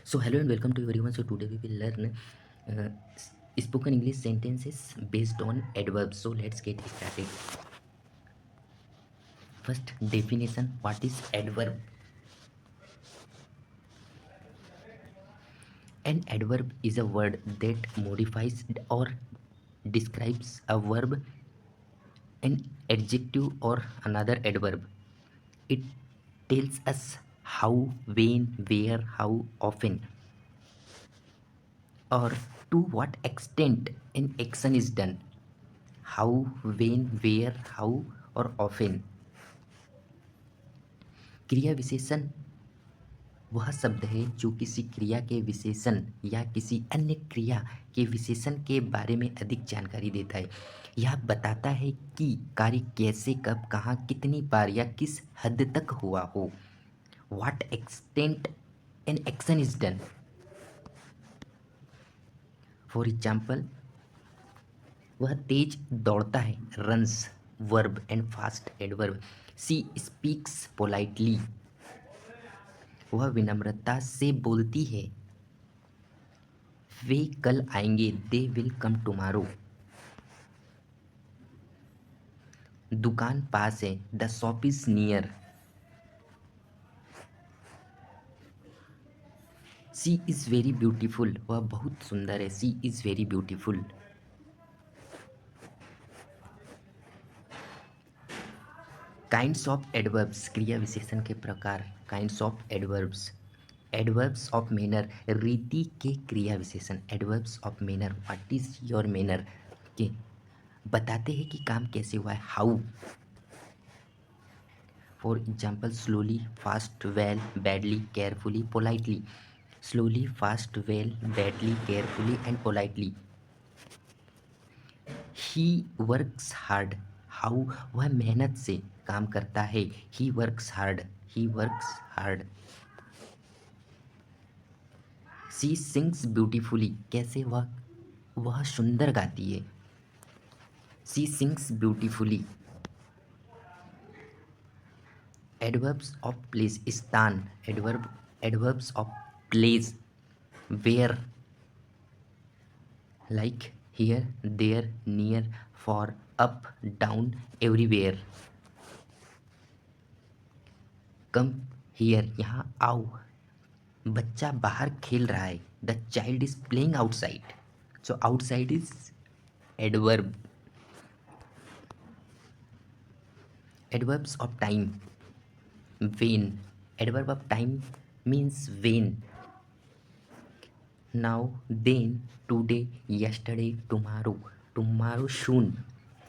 So hello and welcome to everyone. So today we will learn uh, spoken English sentences based on adverbs. So let's get started. First definition: what is adverb? An adverb is a word that modifies or describes a verb, an adjective, or another adverb. It tells us how, when, where, how often, or to what extent an action is done. How, when, where, how, और often. क्रिया विशेषण वह शब्द है जो किसी क्रिया के विशेषण या किसी अन्य क्रिया के विशेषण के बारे में अधिक जानकारी देता है। यह बताता है कि कार्य कैसे, कब, कहाँ, कितनी बार या किस हद तक हुआ हो। What extent an action is done. For example, वह तेज दौड़ता है, runs, verb, and fast, adverb. She speaks politely. वह विनम्रता से बोलती है, वे कल आएंगे, दे विल कम टुमारो। दुकान पास है, the shop is near. She is very beautiful, वह बहुत सुंदर है, she is very beautiful. Kinds of adverbs, क्रिया विशेषण के प्रकार। Kinds of adverbs, adverbs of manner, रीति के क्रिया विशेषण। Adverbs of manner, what is your manner, के बताते हैं कि काम कैसे हुआ है। How, for example, slowly, fast, well, badly, carefully, politely. Slowly, fast, well, badly, carefully and politely. He works hard, how, वह मेहनत से काम करता है, he works hard, he works hard. She sings beautifully, कैसे, वह सुंदर गाती है, she sings beautifully. Adverbs of place, स्थान, adverbs of place, where, like here, there, near, far, up, down, everywhere. Come here, यहाँ आओ, बच्चा बाहर खेल रहा है, the child is playing outside. So outside is adverb. Adverbs of time, when, adverb of time means when. Now, then, today, yesterday, tomorrow, tomorrow, soon,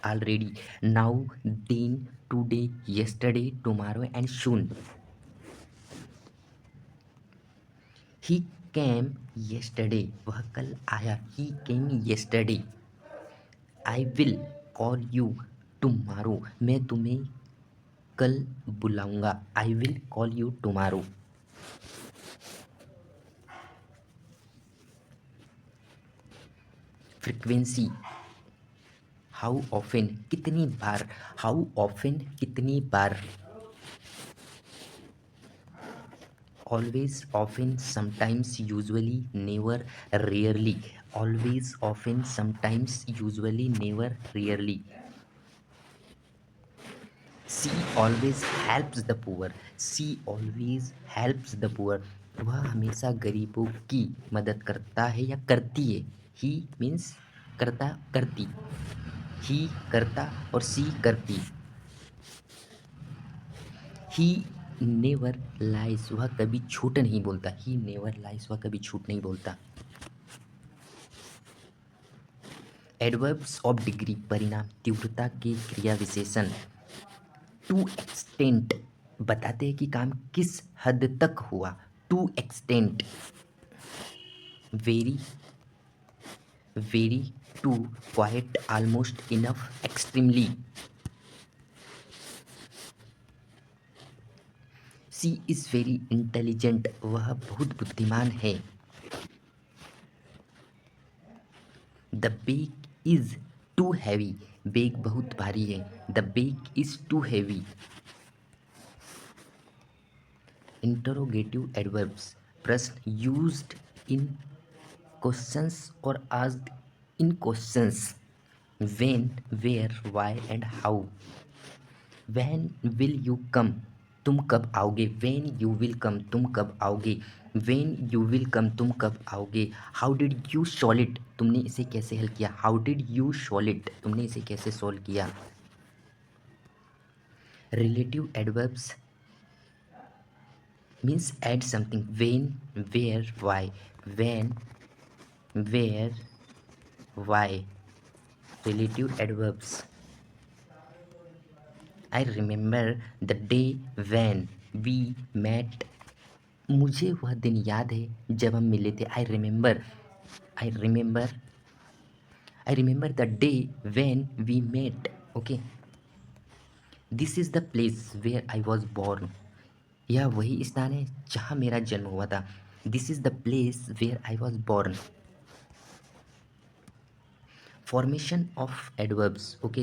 already, now, then, today, yesterday, tomorrow and soon. He came yesterday, वह कल आया, he came yesterday. I will call you tomorrow, मैं तुम्हें कल बुलाऊंगा, I will call you tomorrow. Frequency, how often, कितनी बार, how often, कितनी बार। Always, often, sometimes, usually, never, rarely. Always, often, sometimes, usually, never, rarely. She always helps the poor, she always helps the poor, वह हमेशा गरीबों की मदद करता है या करती है। ही मीन्स करता, करती, ही करता और सी करती। ही नेवर लाइज, वह कभी झूठ नहीं बोलता, ही नेवर लाइज, वह कभी झूठ नहीं बोलता। एडवर्ब्स ऑफ डिग्री, परिणाम, तीव्रता के क्रिया विशेषण। टू एक्सटेंट, बताते हैं कि काम किस हद तक हुआ, to extent. Very, very, too, quite, almost, enough, extremely. She is very intelligent, वह बहुत बुद्धिमान है। The bag is too heavy, bag बहुत भारी है, the bag is too heavy. Interrogative adverbs, प्रश्न यूज्ड इन क्वेश्चंस और asked in questions. When, where, why and how. When will you come, तुम कब आओगे। व्हेन यू विल कम, तुम कब आओगे। व्हेन यू विल कम, तुम कब आओगे। How did you solve it, तुमने इसे कैसे हल किया। How did you solve it, तुमने इसे कैसे सॉल्व किया। Relative adverbs means add something. When, where, why. When, where, why. Relative adverbs. I remember the day when we met, मुझे वह दिन याद है जब हम मिले थे। I remember I remember the day when we met. Okay. This is the place where I was born, यह वही स्थान है जहाँ मेरा जन्म हुआ था। This is the place where I was born. Formation of adverbs. Okay,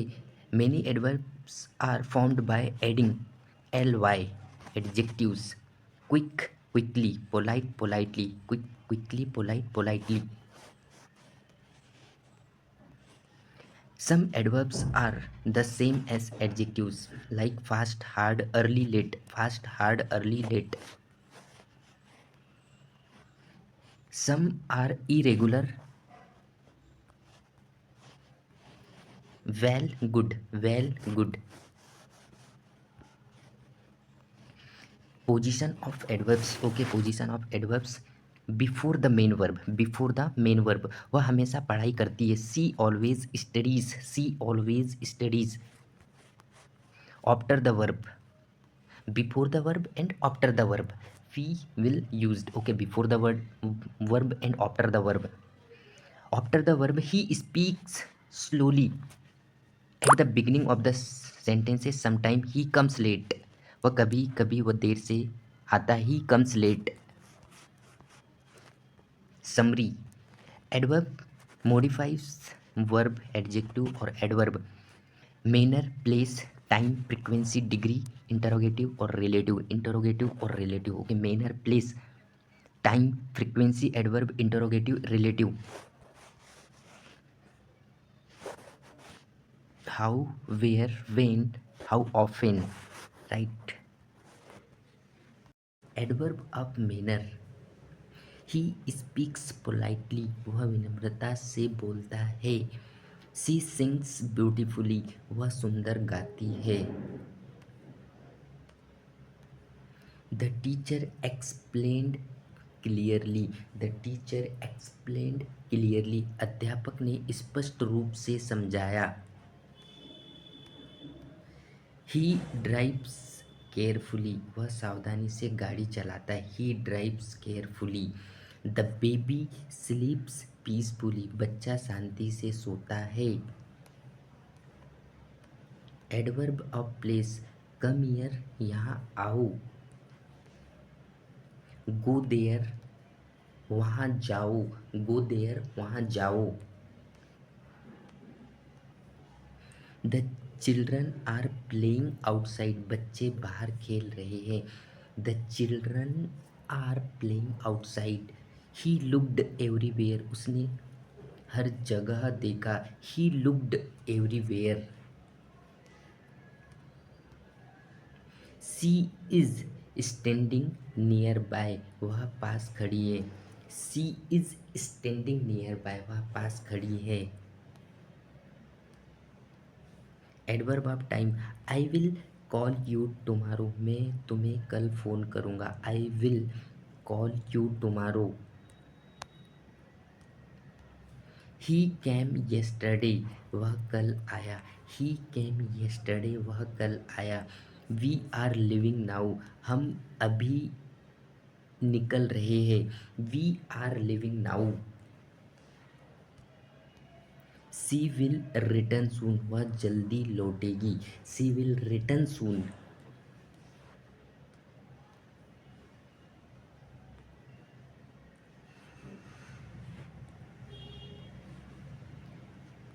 many adverbs are formed by adding ly, adjectives. Quick, quickly. Polite, politely. Quick, quickly. Polite, politely. Some adverbs are the same as adjectives, like fast, hard, early, late. Fast, hard, early, late. Some are irregular. Well, good. Well, good. Position of adverbs. Okay, position of adverbs before the main verb. Before the main verb, वह हमेशा पढ़ाई करती है। She always studies. She always studies. After the verb, before the verb and after the verb we will used. Okay, before the verb and after the verb. After the verb he speaks slowly at the beginning of the sentences. Sometime he comes late, वह कभी कभी वह देर से आता। He comes late. Summary. Adverb modifies verb, adjective और adverb। manner, place, time, frequency, degree, interrogative और relative। interrogative और relative। Okay, manner, place, time, frequency, adverb, interrogative, relative। how, where, when, how often। right। adverb of manner, he speaks politely, वह विनम्रता से बोलता है। She sings beautifully, वह सुंदर गाती है। The teacher explained clearly, the teacher explained clearly, अध्यापक ने स्पष्ट रूप से समझाया। ही ड्राइव्स केयरफुली, वह सावधानी से गाड़ी चलाता है। ही drives carefully. The baby स्लीप्स peacefully, बच्चा शांति से सोता है। Adverb of place, come here, यहाँ आओ। गो देयर, वहाँ जाओ। गो देयर, वहाँ जाओ। The children are playing outside, बच्चे बाहर खेल रहे हैं। The children are playing outside. He looked everywhere, उसने हर जगह देखा। He looked everywhere. She is standing near by, वह पास खड़ी है। She is standing near by, वह पास खड़ी है। Adverb of time, I will call you tomorrow, मैं तुम्हें कल फ़ोन करूँगा। I will call you tomorrow. He came yesterday, वह कल आया। ही कैम येस्टरडे, वह कल आया। वी आर लिविंग नाउ, हम अभी निकल रहे हैं। We are living now. She will return soon, वह जल्दी लौटेगी। She will return soon.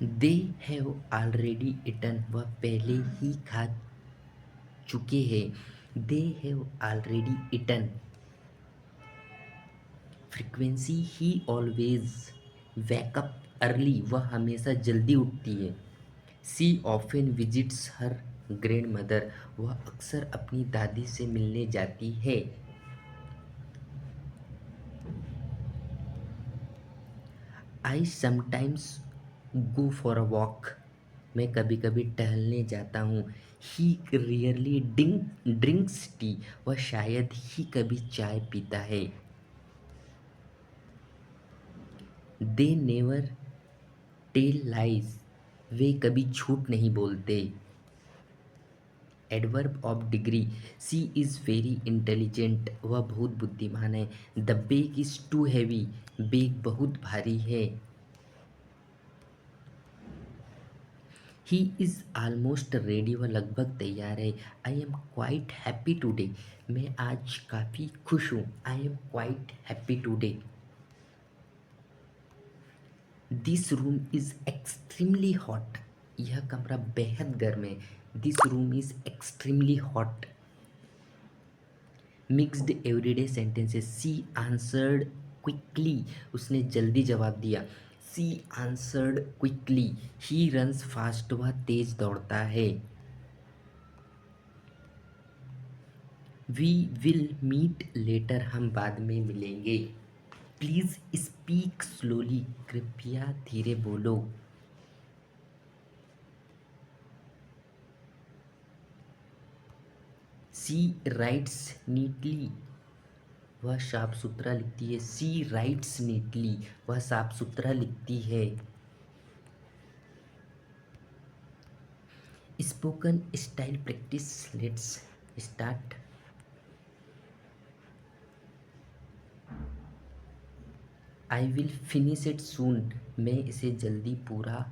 They have already eaten, वह पहले ही खा चुके हैं। They have already eaten. Frequency, he always wake up early, वह हमेशा जल्दी उठती है। She often visits her grand mother, वह अक्सर अपनी दादी से मिलने जाती है। I sometimes go for a walk, मैं कभी कभी टहलने जाता हूँ। ही रियरली ड्रिंक्स टी, वह शायद ही कभी चाय पीता है। दे नेवर टेल लाइज, वे कभी झूठ नहीं बोलते। Adverb of degree, she is very intelligent, वह बहुत बुद्धिमान है। The bag is too heavy, bag बहुत भारी है। ही इज़ ऑलमोस्ट रेडी, वह लगभग तैयार है। I am quite happy today, मैं आज काफ़ी खुश हूँ। I am quite happy today. This room is extremely hot, यह कमरा बेहद गर्म है। This room is extremely hot. Mixed everyday sentences, she answered quickly, उसने जल्दी जवाब दिया। She answered quickly. He runs fast, वह तेज दौड़ता है। वी विल मीट लेटर, हम बाद में मिलेंगे। प्लीज़ स्पीक स्लोली, कृपया धीरे बोलो। सी राइट्स नीटली, वह साफ सुथरा लिखती है। सी राइट्स नीटली, वह साफ सुथरा लिखती है। Spoken style practice, let's start. I will finish it सून, मैं इसे जल्दी पूरा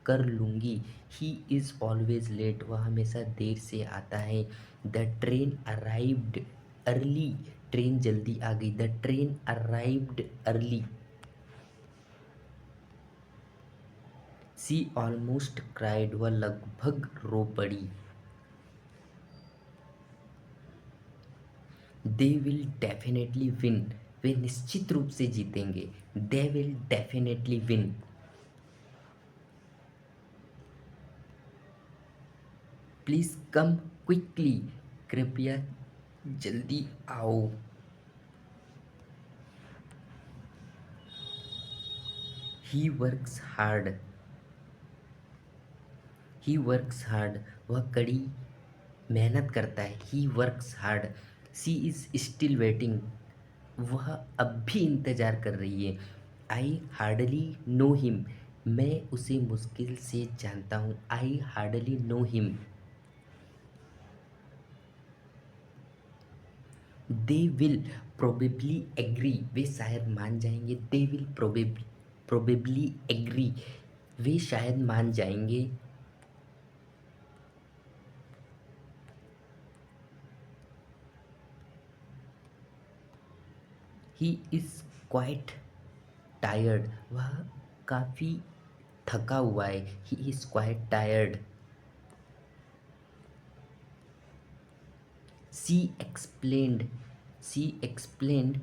कर लूँगी। ही इज़ ऑलवेज लेट, वह हमेशा देर से आता है। The train arrived early, train जल्दी आ गई। The train arrived early. She almost cried, वह लगभग रो पड़ी। दे विल डेफिनेटली विन, वे निश्चित रूप से जीतेंगे। They will definitely win. Please come quickly, कृपया जल्दी आओ। He works hard, he works hard, वह कड़ी मेहनत करता है। He works hard. She is still waiting, वह अब भी इंतज़ार कर रही है। आई हार्डली नो हिम, मैं उसे मुश्किल से जानता हूँ। I hardly know him. They will probably agree, वे शायद मान जाएंगे। दे विल प्रोबेबली एग्री, वे शायद मान जाएंगे। ही इज़ क्वाइट टायर्ड, वह काफ़ी थका हुआ है। He is quite tired. She explained, she explained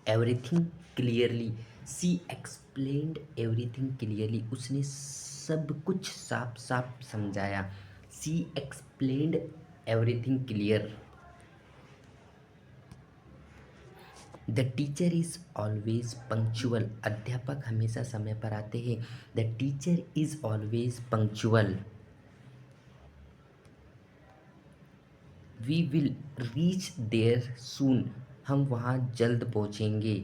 everything clearly. She explained everything clearly, उसने सब कुछ साफ साफ समझाया। She explained everything clear. The teacher is always punctual, अध्यापक हमेशा समय पर आते हैं। The teacher is always punctual. We will reach there soon, हम वहाँ जल्द पहुँचेंगे।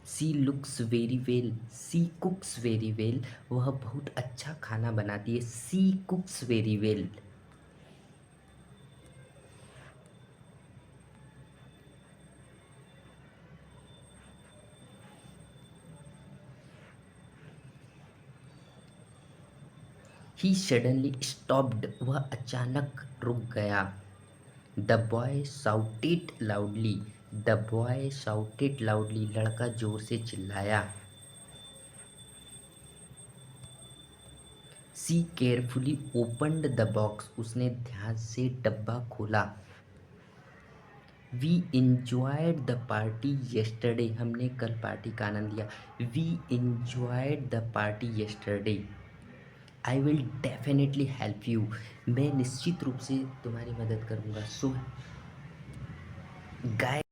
She looks very well, she cooks very well, वह बहुत अच्छा खाना बनाती है। She cooks very well. He suddenly stopped, वह अचानक रुक गया। The boy shouted loudly, the boy shouted loudly, लड़का जोर से चिल्लाया। She carefully opened the box, उसने ध्यान से डब्बा खोला। We enjoyed the party yesterday, हमने कल पार्टी का आनंद लिया। We enjoyed the party yesterday. I will definitely help you, मैं निश्चित रूप से तुम्हारी मदद करूँगा। सो गाय